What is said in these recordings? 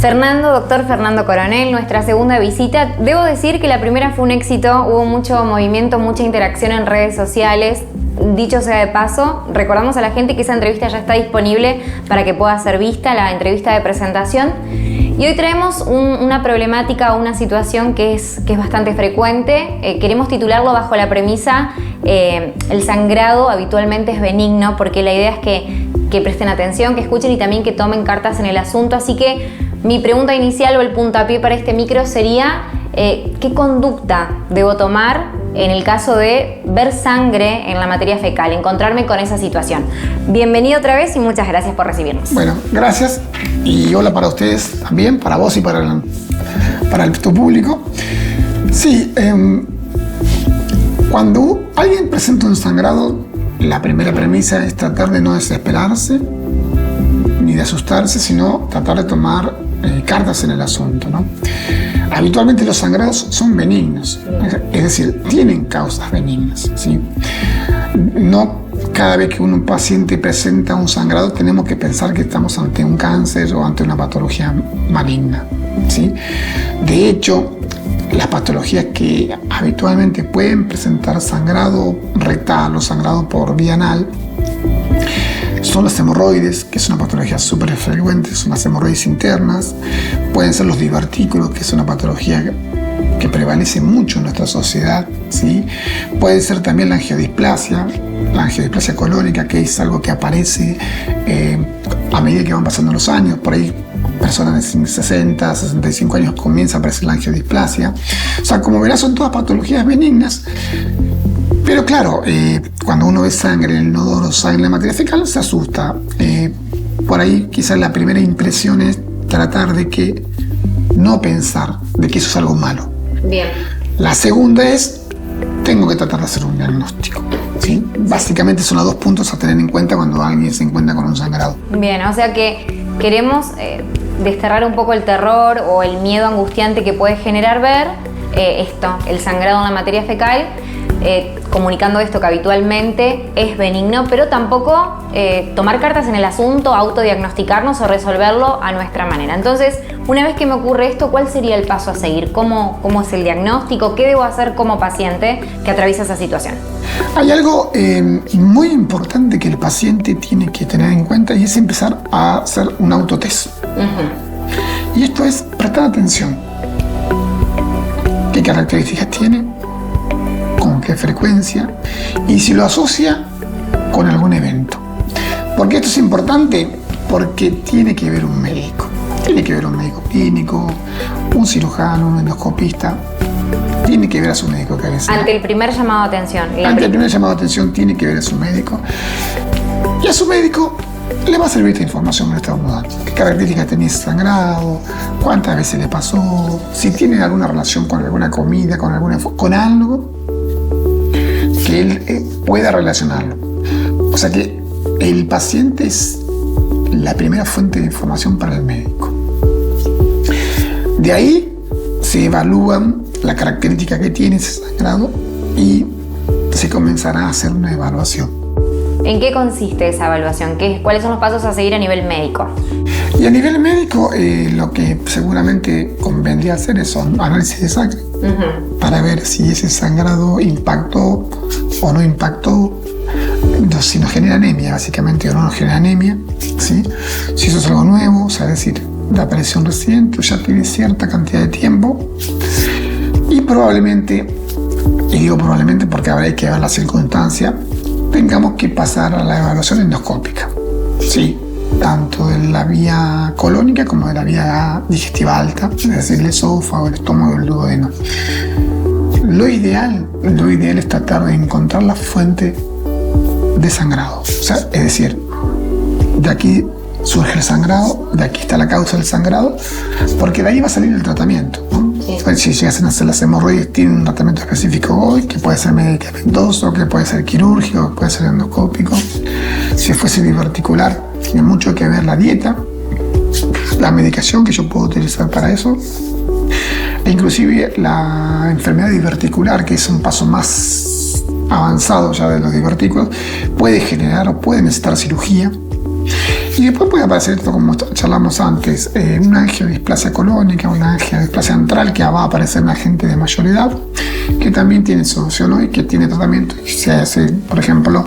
Doctor Fernando Coronel, nuestra segunda visita. Debo decir que la primera fue un éxito, hubo mucho movimiento, mucha interacción en redes sociales. Dicho sea de paso, recordamos a la gente que esa entrevista ya está disponible para que pueda ser vista, la entrevista de presentación. Y hoy traemos una problemática, una situación que es bastante frecuente. Queremos titularlo bajo la premisa, el sangrado habitualmente es benigno, porque la idea es que presten atención, que escuchen y también que tomen cartas en el asunto. Así que mi pregunta inicial o el puntapié para este micro sería, ¿qué conducta debo tomar en el caso de ver sangre en la materia fecal, encontrarme con esa situación? Bienvenido otra vez y muchas gracias por recibirnos. Bueno, gracias y hola para ustedes también, para vos y para tu público. Sí, cuando alguien presenta un sangrado, la primera premisa es tratar de no desesperarse ni de asustarse, sino tratar de tomar cartas en el asunto, ¿no? Habitualmente los sangrados son benignos, es decir, tienen causas benignas, ¿sí? No cada vez que un paciente presenta un sangrado tenemos que pensar que estamos ante un cáncer o ante una patología maligna, ¿sí? De hecho, las patologías que habitualmente pueden presentar sangrado rectal o sangrado por vía anal son las hemorroides, que es una patología súper frecuente, son las hemorroides internas. Pueden ser los divertículos, que es una patología que prevalece mucho en nuestra sociedad, ¿sí? Puede ser también la angiodisplasia colónica, que es algo que aparece a medida que van pasando los años. Por ahí personas de 60, 65 años comienza a aparecer la angiodisplasia. O sea, como verás, son todas patologías benignas. Pero claro, cuando uno ve sangre en el inodoro, sangre en la materia fecal, se asusta. Por ahí quizás la primera impresión es tratar de no pensar de que eso es algo malo. Bien. La segunda es, tengo que tratar de hacer un diagnóstico, ¿sí? Básicamente son los dos puntos a tener en cuenta cuando alguien se encuentra con un sangrado. Bien, o sea que queremos desterrar un poco el terror o el miedo angustiante que puede generar ver el sangrado en la materia fecal. Comunicando esto que habitualmente es benigno, pero tampoco tomar cartas en el asunto, autodiagnosticarnos o resolverlo a nuestra manera. Entonces, una vez que me ocurre esto, ¿cuál sería el paso a seguir? ¿Cómo es el diagnóstico? ¿Qué debo hacer como paciente que atraviesa esa situación? Hay algo muy importante que el paciente tiene que tener en cuenta y es empezar a hacer un autotest. Uh-huh. Y esto es prestar atención. ¿Qué características tiene? ¿Con qué frecuencia? Y si lo asocia con algún evento. ¿Por qué esto es importante? Porque tiene que ver un médico. Tiene que ver un médico clínico, un cirujano, un endoscopista. Tiene que ver a su médico cabecera. Ante el primer llamado de atención. Ante el primer llamado de atención tiene que ver a su médico. Y a su médico le va a servir esta información que le estamos dando. ¿Qué características tenía ese sangrado? ¿Cuántas veces le pasó? Si tiene alguna relación con alguna comida, con algo que él pueda relacionarlo. O sea que el paciente es la primera fuente de información para el médico. De ahí se evalúan la característica que tiene ese sangrado y se comenzará a hacer una evaluación. ¿En qué consiste esa evaluación? ¿Cuáles son los pasos a seguir a nivel médico? Y a nivel médico, lo que seguramente convendría hacer es un análisis de sangre. Uh-huh. Para ver si ese sangrado impactó o no impactó, si nos genera anemia, básicamente, o no nos genera anemia, ¿sí? Si eso es algo nuevo, o sea, es decir, de aparición reciente, o ya tiene cierta cantidad de tiempo, y probablemente, y digo probablemente porque habrá que ver la circunstancia, tengamos que pasar a la evaluación endoscópica, ¿sí? Tanto de la vía colónica como de la vía digestiva alta, es decir, el esófago, el estómago y el duodeno. Lo ideal es tratar de encontrar la fuente de sangrado. O sea, es decir, de aquí surge el sangrado, de aquí está la causa del sangrado, porque de ahí va a salir el tratamiento, ¿no? Sí. Si llegasen a hacer las hemorroides, tienen un tratamiento específico hoy, que puede ser medicamentoso, que puede ser quirúrgico, que puede ser endoscópico. Si fuese diverticular, tiene mucho que ver la dieta, la medicación que yo puedo utilizar para eso, e inclusive la enfermedad diverticular, que es un paso más avanzado ya de los divertículos, puede generar o puede necesitar cirugía. Y después puede aparecer esto, como charlamos antes, una angiodisplasia colónica, una angiodisplasia antral, que va a aparecer en la gente de mayor edad, que también tiene solución hoy, que tiene tratamiento y se hace, por ejemplo,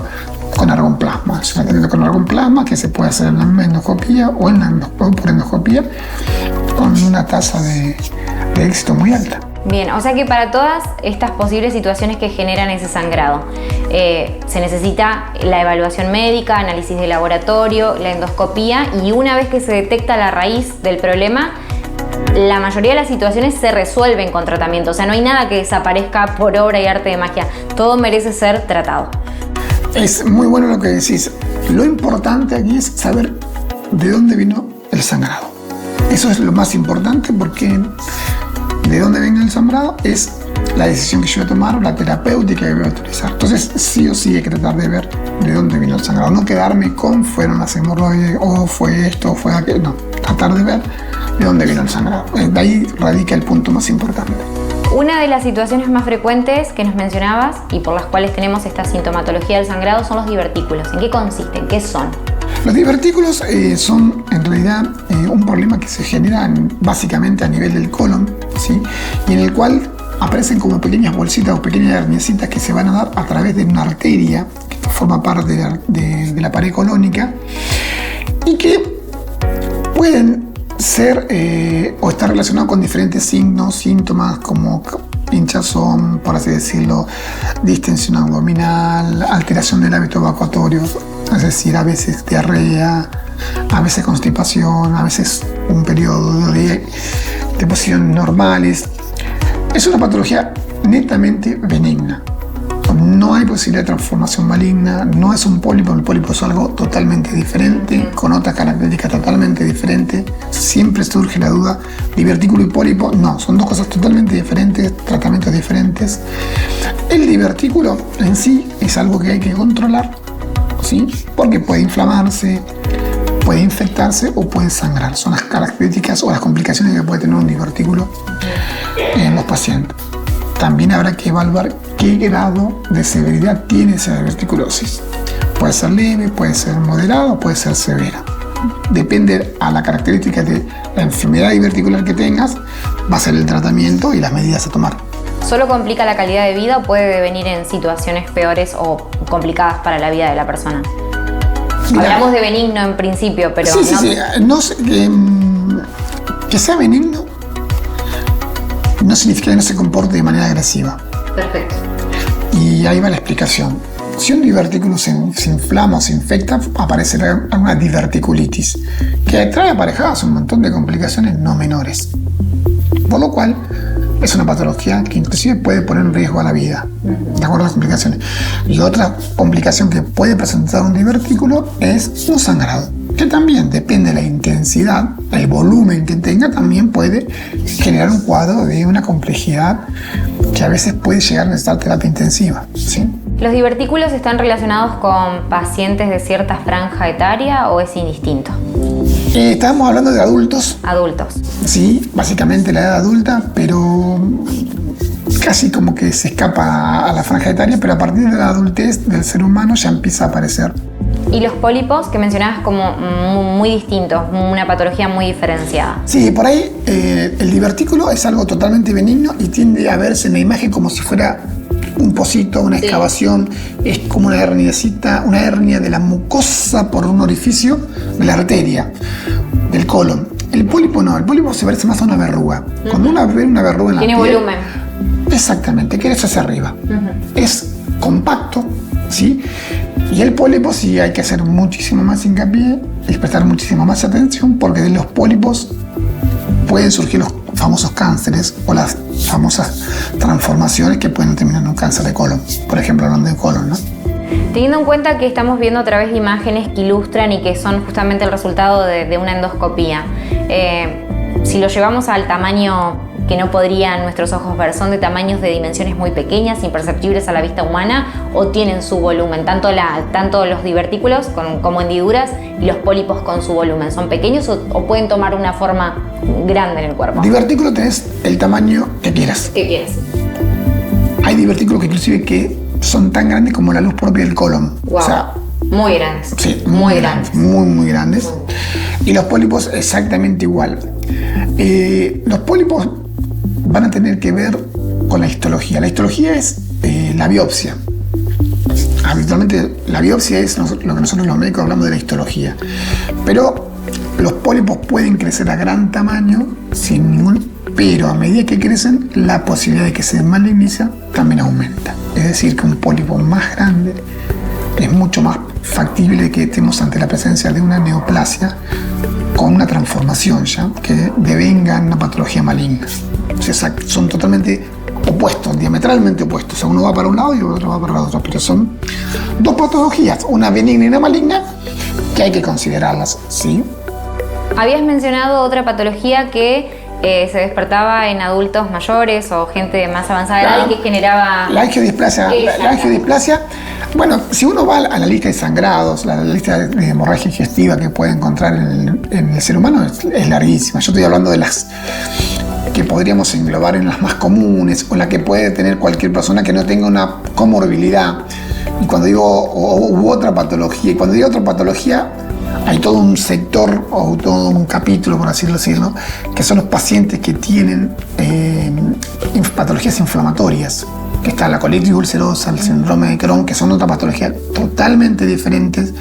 con argonplasma. Es un tratamiento con argonplasma que se puede hacer en la endoscopía o por endoscopía con una tasa de éxito muy alta. Bien, o sea que para todas estas posibles situaciones que generan ese sangrado, se necesita la evaluación médica, análisis de laboratorio, la endoscopía, y una vez que se detecta la raíz del problema, la mayoría de las situaciones se resuelven con tratamiento. O sea, no hay nada que desaparezca por obra y arte de magia. Todo merece ser tratado. Es muy bueno lo que decís. Lo importante aquí es saber de dónde vino el sangrado. Eso es lo más importante, porque de dónde viene el sangrado es la decisión que yo voy a tomar o la terapéutica que voy a utilizar. Entonces, sí o sí hay que tratar de ver de dónde vino el sangrado. No quedarme con fueron las hemorroides, o fue esto, o fue aquello. No, tratar de ver de dónde vino el sangrado. De ahí radica el punto más importante. Una de las situaciones más frecuentes que nos mencionabas y por las cuales tenemos esta sintomatología del sangrado son los divertículos. ¿En qué consisten? ¿Qué son? Los divertículos son en realidad un problema que se genera básicamente a nivel del colon, ¿sí? Y en el cual aparecen como pequeñas bolsitas o pequeñas herniecitas que se van a dar a través de una arteria que forma parte de la pared colónica y que pueden ser o estar relacionados con diferentes signos, síntomas como hinchazón, por así decirlo, distensión abdominal, alteración del hábito evacuatorio, es decir, a veces diarrea, a veces constipación, a veces un periodo de posiciones normales. Es una patología netamente benigna. No hay posibilidad de transformación maligna, no es un pólipo, el pólipo es algo totalmente diferente, con otras características totalmente diferentes. Siempre surge la duda, divertículo y pólipo, no, son dos cosas totalmente diferentes, tratamientos diferentes. El divertículo en sí es algo que hay que controlar, ¿sí? Porque puede inflamarse, puede infectarse o puede sangrar. Son las características o las complicaciones que puede tener un divertículo en los pacientes. También habrá que evaluar qué grado de severidad tiene esa diverticulosis. Puede ser leve, puede ser moderada, puede ser severa. Depende a la característica de la enfermedad diverticular que tengas, va a ser el tratamiento y las medidas a tomar. ¿Solo complica la calidad de vida o puede devenir en situaciones peores o complicadas para la vida de la persona? Mira, hablamos de benigno en principio, pero sí. No sé, que sea benigno no significa que no se comporte de manera agresiva. Perfecto. Y ahí va la explicación. Si un divertículo se inflama o se infecta, aparecerá una diverticulitis, que trae aparejadas un montón de complicaciones no menores. Por lo cual, es una patología que inclusive puede poner en riesgo a la vida, de acuerdo a las complicaciones. Y otra complicación que puede presentar un divertículo es un sangrado, que también depende de la intensidad, el volumen que tenga, también puede generar un cuadro de una complejidad que a veces puede llegar a necesitar terapia intensiva, ¿sí? ¿Los divertículos están relacionados con pacientes de cierta franja etaria o es indistinto? Estábamos hablando de adultos. Adultos. Sí, básicamente la edad adulta, pero casi como que se escapa a la franja etaria, pero a partir de la adultez del ser humano ya empieza a aparecer. Y los pólipos, que mencionabas como muy distintos, una patología muy diferenciada. Sí, por ahí el divertículo es algo totalmente benigno y tiende a verse en la imagen como si fuera un pocito, una excavación, es como una herniacita, una hernia de la mucosa por un orificio de la arteria, del colon. El pólipo no, el pólipo se parece más a una verruga. Cuando uno ve una verruga en la piel... Tiene volumen. Exactamente, que eso hacia arriba. Es compacto, ¿sí? Y el pólipo sí hay que hacer muchísimo más hincapié y prestar muchísimo más atención, porque de los pólipos pueden surgir los famosos cánceres o las famosas transformaciones que pueden terminar en un cáncer de colon, por ejemplo, hablando de colon, ¿no? Teniendo en cuenta que estamos viendo a través de imágenes que ilustran y que son justamente el resultado de una endoscopía, si lo llevamos al tamaño que no podrían nuestros ojos ver, ¿son de tamaños de dimensiones muy pequeñas, imperceptibles a la vista humana, o tienen su volumen? Tanto los divertículos como hendiduras y los pólipos con su volumen, ¿son pequeños o pueden tomar una forma grande en el cuerpo? Divertículo tenés el tamaño que quieras. ¿Qué quieres? Hay divertículos que inclusive que son tan grandes como la luz propia del colon. Wow. O sea, Muy grandes. Sí, muy grandes. Muy grandes. Y los pólipos exactamente igual. Los pólipos van a tener que ver con la histología. La histología es la biopsia. Habitualmente la biopsia es lo que nosotros los médicos hablamos de la histología. Pero los pólipos pueden crecer a gran tamaño pero a medida que crecen, la posibilidad de que se maligniza también aumenta. Es decir, que un pólipo más grande es mucho más factible que estemos ante la presencia de una neoplasia con una transformación ya, que devenga en una patología maligna. O sea, son totalmente opuestos, diametralmente opuestos. O sea, uno va para un lado y el otro va para el otro, pero son dos patologías, una benigna y una maligna, que hay que considerarlas, ¿sí? Habías mencionado otra patología que se despertaba en adultos mayores o gente más avanzada de edad y que generaba... La angiodisplasia, bueno, si uno va a la lista de sangrados, la lista de hemorragia digestiva que puede encontrar en el ser humano es larguísima. Yo estoy hablando de las que podríamos englobar en las más comunes o la que puede tener cualquier persona que no tenga una comorbilidad. Y cuando digo u otra patología, y cuando digo otra patología, hay todo un sector o todo un capítulo, por así decirlo, que son los pacientes que tienen patologías inflamatorias, que está la colitis ulcerosa, el síndrome de Crohn, que son otras patologías totalmente diferentes,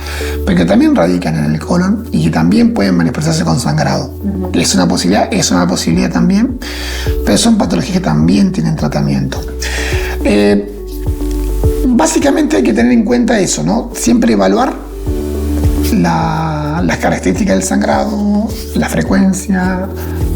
pero que también radican en el colon y que también pueden manifestarse con sangrado. Es una posibilidad también, pero son patologías que también tienen tratamiento. Básicamente hay que tener en cuenta eso, ¿no? Siempre evaluar las características del sangrado, la frecuencia,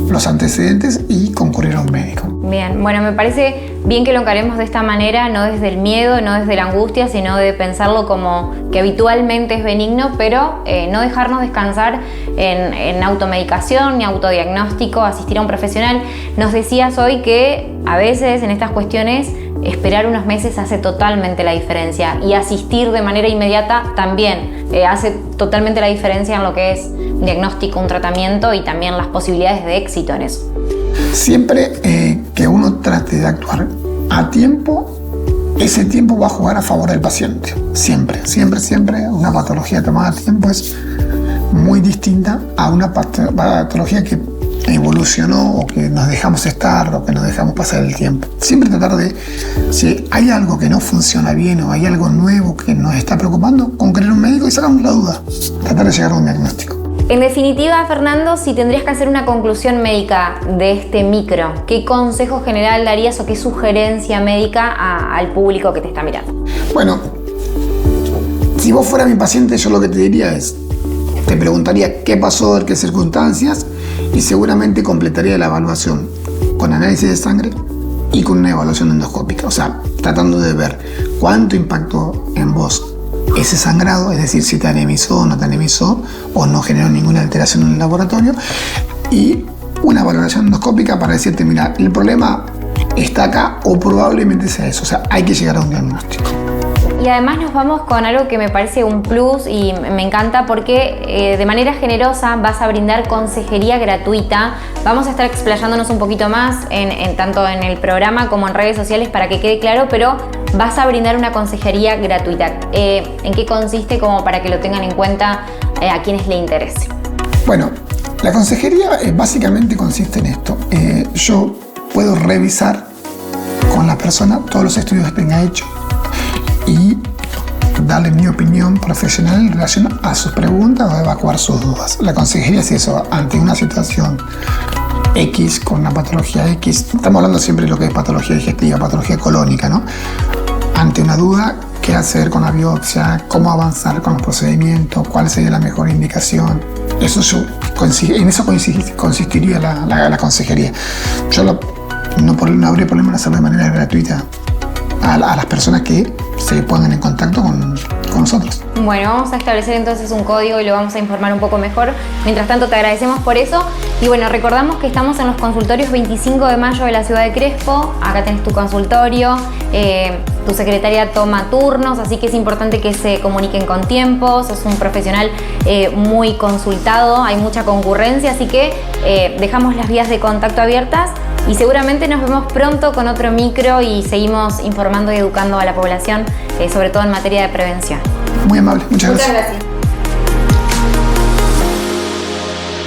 los antecedentes y concurrir a un médico. Bien, bueno, me parece bien que lo encaremos de esta manera, no desde el miedo, no desde la angustia, sino de pensarlo como que habitualmente es benigno, pero no dejarnos descansar en automedicación ni autodiagnóstico, asistir a un profesional. Nos decías hoy que a veces en estas cuestiones esperar unos meses hace totalmente la diferencia y asistir de manera inmediata también hace totalmente la diferencia en lo que es un diagnóstico, un tratamiento y también las posibilidades de éxito en eso. Siempre que uno trate de actuar a tiempo, ese tiempo va a jugar a favor del paciente. Siempre una patología tomada a tiempo es muy distinta a una patología que evolucionó o que nos dejamos estar o que nos dejamos pasar el tiempo. Siempre tratar de, si hay algo que no funciona bien o hay algo nuevo que nos está preocupando, concurrir a un médico y sacamos la duda. Tratar de llegar a un diagnóstico. En definitiva, Fernando, si tendrías que hacer una conclusión médica de este micro, ¿qué consejo general darías o qué sugerencia médica al público que te está mirando? Bueno, si vos fueras mi paciente, yo lo que te diría es, te preguntaría qué pasó, en qué circunstancias, y seguramente completaría la evaluación con análisis de sangre y con una evaluación endoscópica. O sea, tratando de ver cuánto impactó en vos ese sangrado, es decir, si te anemizó o no te anemizó o no generó ninguna alteración en el laboratorio, y una valoración endoscópica para decirte, mira, el problema está acá o probablemente sea eso. O sea, hay que llegar a un diagnóstico. Y además nos vamos con algo que me parece un plus y me encanta porque de manera generosa vas a brindar consejería gratuita. Vamos a estar explayándonos un poquito más tanto en el programa como en redes sociales para que quede claro, pero vas a brindar una consejería gratuita. ¿En qué consiste? Como para que lo tengan en cuenta a quienes le interese. Bueno, la consejería básicamente consiste en esto. Yo puedo revisar con la persona todos los estudios que tenga hecho y darle mi opinión profesional en relación a sus preguntas o evacuar sus dudas. La consejería es eso, ante una situación X con una patología X, estamos hablando siempre de lo que es patología digestiva, patología colónica, ¿no? Ante una duda, qué hacer con la biopsia, cómo avanzar con los procedimientos, cuál sería la mejor indicación. En eso consistiría la consejería. Yo no habría problema en hacerlo de manera gratuita a las personas que se pongan en contacto con nosotros. Bueno, vamos a establecer entonces un código y lo vamos a informar un poco mejor. Mientras tanto, te agradecemos por eso. Y bueno, recordamos que estamos en los consultorios 25 de mayo de la ciudad de Crespo. Acá tenés tu consultorio. Tu secretaria toma turnos, así que es importante que se comuniquen con tiempo. Sos un profesional muy consultado, hay mucha concurrencia, así que dejamos las vías de contacto abiertas y seguramente nos vemos pronto con otro micro y seguimos informando y educando a la población, sobre todo en materia de prevención. Muy amable, muchas gracias. Muchas gracias.